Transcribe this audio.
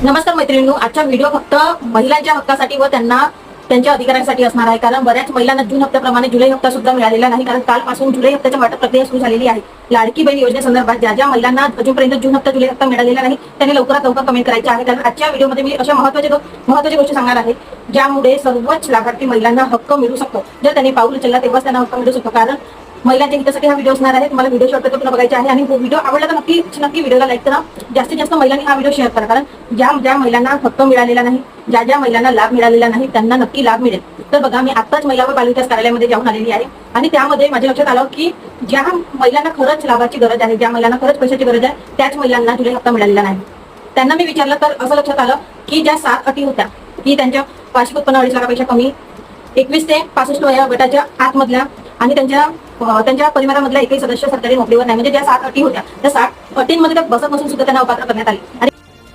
नमस्कार मैत्रिणींनो, आजचा व्हिडिओ फक्त महिलांच्या हक्कासाठी व त्यांच्या अधिकारांसाठी असणार आहे. कारण बऱ्याच महिलांना जून हप्त्याप्रमाणे जुलै हप्ता सुद्धा मिळालेला नाही. कारण कालपासून जुलै हप्त्याच्या वाटप प्रक्रिया सुरू झालेली आहे. लाडकी बहीण योजनेसंदर्भात ज्या महिलांना अजूनपर्यंत जून हप्ता जुलै हप्ता मिळालेला नाही त्यांनी लवकरात लवकर कमेंट करायचे आहे. कारण आजच्या व्हिडिओमध्ये मी अशा महत्त्वाची गोष्टी सांगणार आहे ज्यामुळे सर्वच लाभार्थी महिलांना हक्क मिळू शकतो. जर त्यांनी पाऊल उचलला तेव्हाच त्यांना हक्क मिळू शकतो. कारण महिलांच्या हितासाठी हा व्हिडिओ असणार आहे. तुम्हाला व्हिडिओ शेवटपर्यंत पुन्हा बघायचा आहे आणि व्हिडिओ आवडला तर नक्की व्हिडिओला लाईक करा. जास्तीत जास्त महिलांनी हा व्हिडिओ शेअर करा. कारण ज्या महिलांना हक्क मिळालेला नाही, ज्या महिलांना लाभ मिळालेला नाही त्यांना नक्की लाभ मिळेल. तर बघा, मी आताच महिला व बालविकास कार्यालयामध्ये जाऊन आलेली आहे आणि त्यामध्ये माझ्या लक्षात आलं की ज्या महिलांना खरंच लाभाची गरज आहे, ज्या महिलांना खरंच पैशाची गरज आहे, त्याच महिलांना जुलै हप्ता मिळालेला नाही. त्यांना मी विचारलं तर असं लक्षात आलं की ज्या 7 अटी होत्या की त्यांच्या वार्षिक उत्पन्न 2.5 लाखापेक्षा कमी, 21 ते 65 वया गटाच्या आतमधल्या आणि त्यांच्या परिवारामधला एकही सदस्य सरकारी नोकरीवर नाही, म्हणजे ज्या 7 अटी होत्या त्या 7 अटींमध्ये त्या बसत नसून सुद्धा त्यांना अपात्र करण्यात आले. आणि